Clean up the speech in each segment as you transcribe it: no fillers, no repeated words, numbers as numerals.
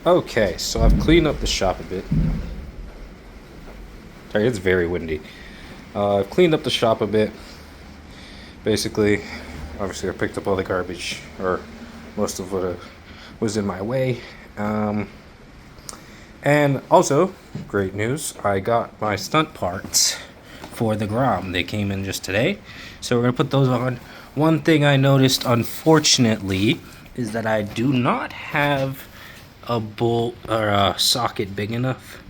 Okay, so I've cleaned up the shop a bit. Sorry, it's very windy. I've cleaned up the shop a bit. Basically, obviously I picked up all the garbage, or most of what was in my way. And also, great news, I got my stunt parts for the grom. They came in just today. So we're going to put those on. One thing I noticed, unfortunately, is that I do not have a bolt or a socket big enough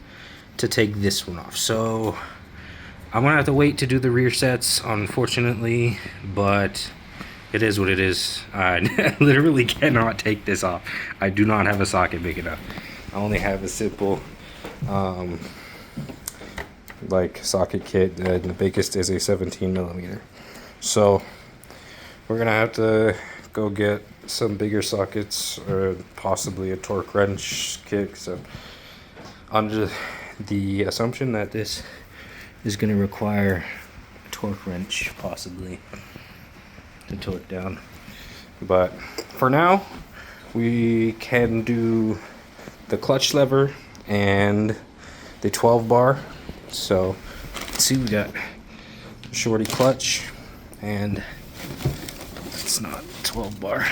to take this one off. So I'm gonna have to wait to do the rear sets, unfortunately, but it is what it is. I literally cannot take this off. I do not have a socket big enough. I only have a simple like socket kit, and the biggest is a 17 millimeter. So we're gonna have to go get some bigger sockets, or possibly a torque wrench kit. So under the assumption that this is going to require a torque wrench, possibly, to torque down. But for now, we can do the clutch lever and the 12 bar. So let's see, we got shorty clutch, and it's not 12 bar.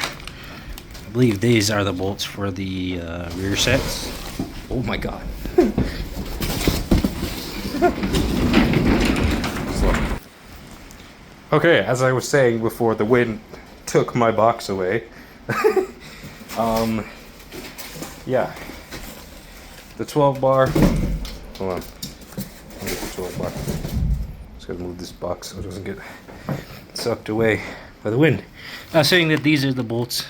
I believe these are the bolts for the rear sets. Oh my god. Okay, as I was saying before, the wind took my box away. Yeah. The 12 bar. Hold on. I'll get the 12 bar. Just gotta move this box so it doesn't get sucked away by the wind. I was saying that these are the bolts,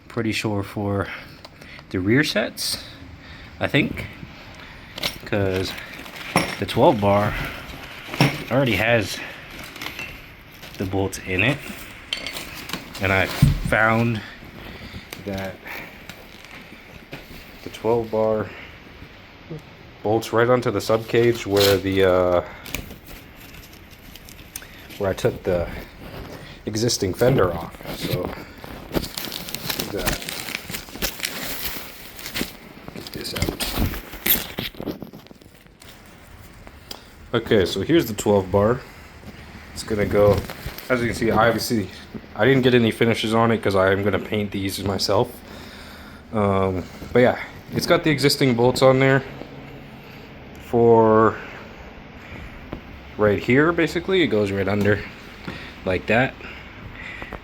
pretty sure, for the rear sets, I think, because the 12 bar already has the bolts in it, and I found that the 12 bar bolts right onto the sub cage where the where I took the existing fender off. So that, get this out. Okay, so here's the 12 bar. It's gonna go, as you can see, obviously I didn't get any finishes on it because I'm gonna paint these myself. But yeah, it's got the existing bolts on there for right here. Basically, it goes right under like that.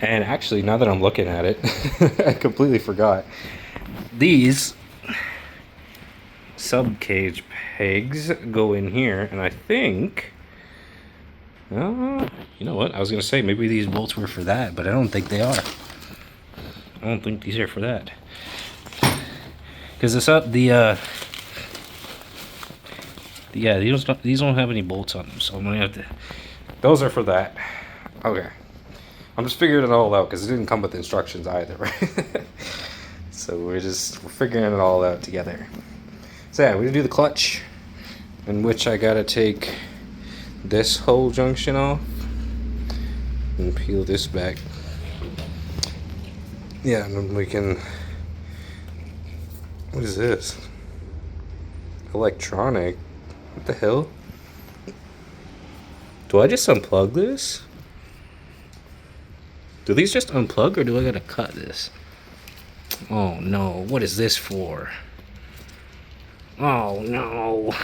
And actually, now that I'm looking at it, I completely forgot. These sub cage pegs go in here, and I think, you know what? I was gonna say maybe these bolts were for that, but I don't think they are. I don't think these are for that. Because yeah, these don't have any bolts on them, so I'm gonna have to. Those are for that. Okay, I'm just figuring it all out because it didn't come with instructions either, right? So we're figuring it all out together. So yeah, we're gonna do the clutch, in which I gotta take this whole junction off and peel this back. Yeah, and then we can. What is this? Electronic. What the hell? Do I just unplug this? Do these just unplug, or do I gotta cut this? Oh no, what is this for? Oh no.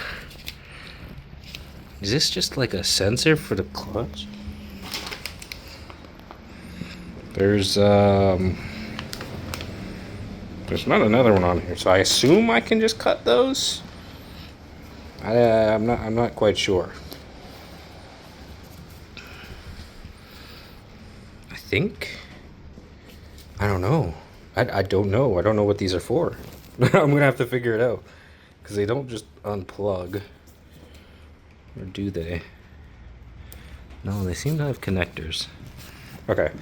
Is this just like a sensor for the clutch? There's not another one on here, so I assume I can just cut those. I'm not quite sure. I think. I don't know. I don't know. I don't know what these are for. I'm gonna have to figure it out, because they don't just unplug. Or do they? No, they seem to have connectors. Okay,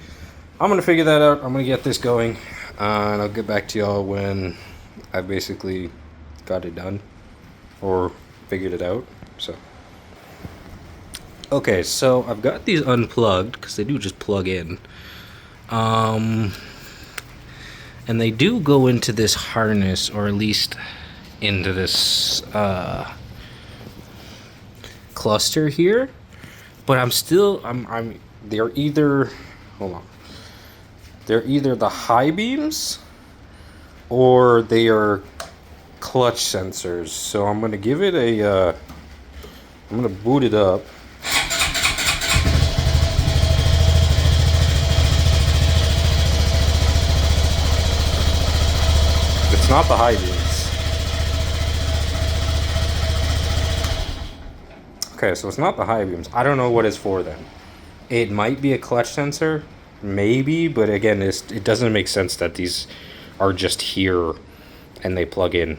I'm gonna figure that out. I'm gonna get this going, and I'll get back to y'all when I basically got it done or figured it out. So okay, so I've got these unplugged because they do just plug in. And they do go into this harness, or at least into this cluster here. But they're either, hold on. They're either the high beams or they are clutch sensors. So I'm gonna give it I'm gonna boot it up. It's not the high beams. Okay, so it's not the high beams. I don't know what it's for then. It might be a clutch sensor, maybe, but again, it doesn't make sense that these are just here and they plug in.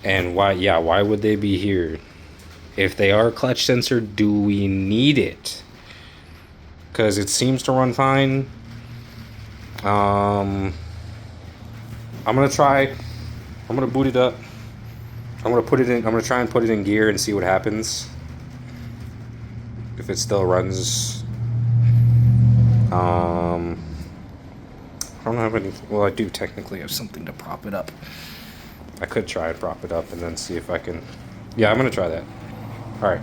And why would they be here? If they are a clutch sensor, do we need it? Because it seems to run fine. I'm gonna boot it up. I'm gonna try and put it in gear and see what happens. If it still runs. I don't have any. Well, I do technically have something to prop it up. I could try and prop it up and then see if I can. Yeah, I'm gonna try that. All right.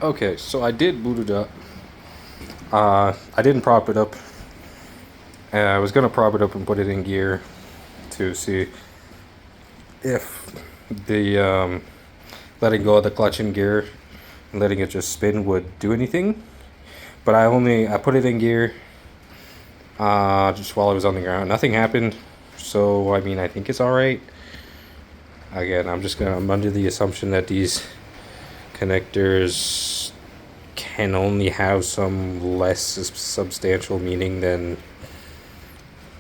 Okay, so I did boot it up. I didn't prop it up. I was gonna prop it up and put it in gear to see if the letting go of the clutch in gear and letting it just spin would do anything. But I put it in gear just while I was on the ground. Nothing happened, so I mean I think it's all right. Again, I'm under the assumption that these connectors can only have some less substantial meaning than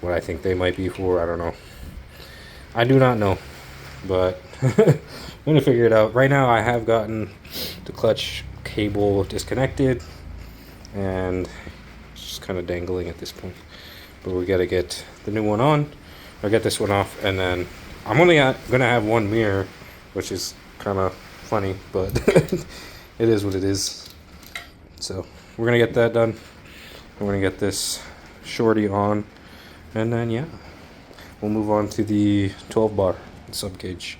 what I think they might be for. I don't know. I do not know, but I'm gonna figure it out. Right now I have gotten the clutch cable disconnected and it's just kind of dangling at this point, but we got to get the new one on or get this one off, and then I'm only gonna have one mirror, which is kind of funny, but it is what it is. So we're gonna get that done. We're gonna get this shorty on, and then yeah, we'll move on to the 12 bar sub cage.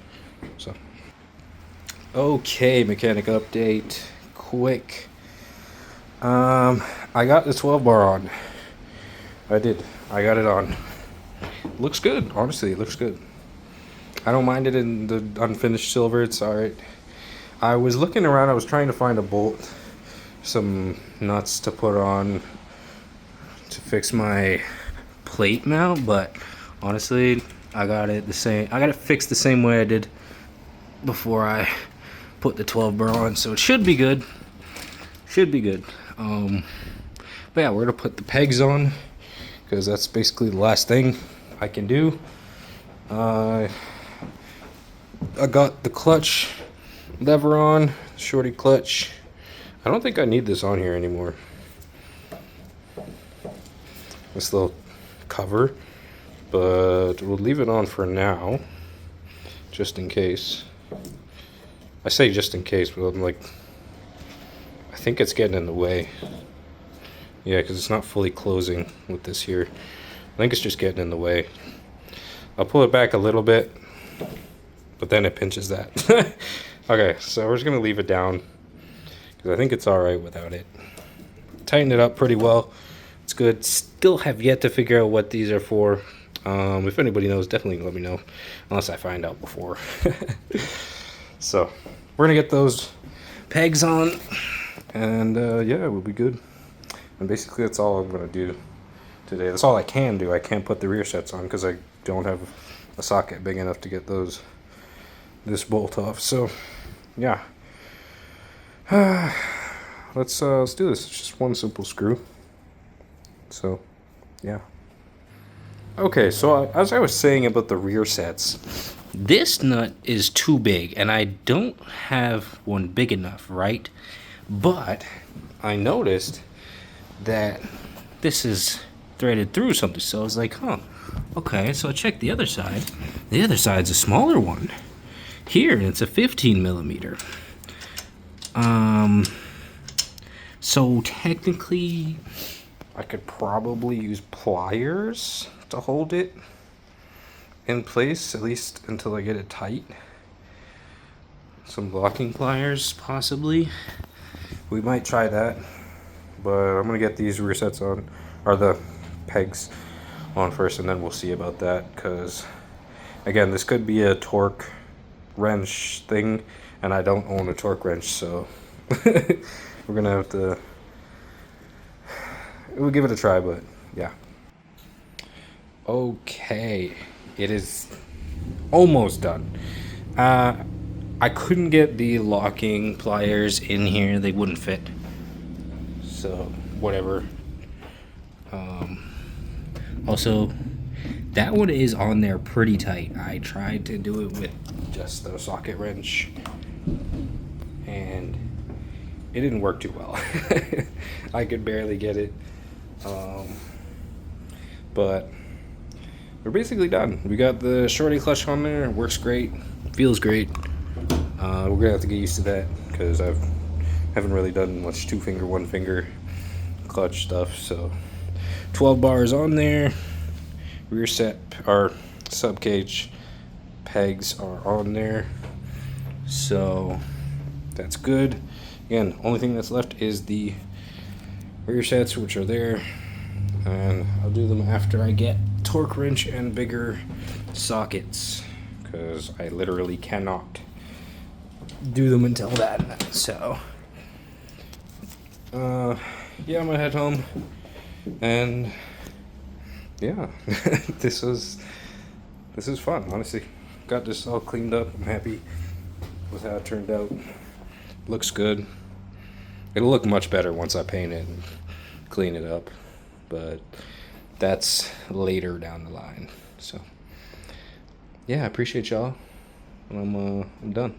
So okay, mechanic update quick. I got the 12 bar on. I got it on. Looks good, honestly. It looks good. I don't mind it in the unfinished silver. It's alright. I was looking around. I was trying to find a bolt, some nuts to put on to fix my plate mount, but honestly, I got it fixed the same way I did before I put the 12 bar on, so it should be good. But yeah, we're gonna put the pegs on because that's basically the last thing I can do. I got the clutch lever on, shorty clutch. I don't think I need this on here anymore. This little cover, but we'll leave it on for now, just in case. I say just in case, but I'm like, I think it's getting in the way. Yeah, because it's not fully closing with this here. I think it's just getting in the way. I'll pull it back a little bit, but then it pinches that. Okay, so we're just going to leave it down because I think it's all right without it. Tightened it up pretty well. It's good. Still have yet to figure out what these are for. If anybody knows, definitely let me know, unless I find out before. So we're going to get those pegs on, and yeah, we'll be good. And basically that's all I'm going to do today. That's all I can do. I can't put the rear sets on because I don't have a socket big enough to get this bolt off. So yeah, let's do this. It's just one simple screw. So yeah. Okay, so as I was saying about the rear sets, this nut is too big and I don't have one big enough, right? But I noticed that this is threaded through something, so I was like, huh, okay. So I checked the other side. The other side's a smaller one. Here, it's a 15 millimeter. So technically, I could probably use pliers to hold it in place, at least until I get it tight. Some locking pliers, possibly. We might try that, but I'm gonna get these rear sets on, or the pegs on first, and then we'll see about that, because again, this could be a torque wrench thing, and I don't own a torque wrench, so we're gonna have to, we'll give it a try, but yeah. Okay, it is almost done. I couldn't get the locking pliers in here, they wouldn't fit, so whatever. Also, that one is on there pretty tight. I tried to do it with just the socket wrench, and it didn't work too well. I could barely get it, but we're basically done. We got the shorty clutch on there, it works great, feels great. We're gonna have to get used to that, because I haven't really done much 2-finger, 1-finger clutch stuff. So 12 bars on there, rear set, our sub cage pegs are on there, so that's good. Again, only thing that's left is the rear sets, which are there, and I'll do them after I get torque wrench and bigger sockets, because I literally cannot do them until that. So yeah, I'm gonna head home, and yeah, this is fun, honestly. Got this all cleaned up. I'm happy with how it turned out. Looks good. It'll look much better once I paint it and clean it up, but that's later down the line. So yeah, I appreciate y'all. I'm done.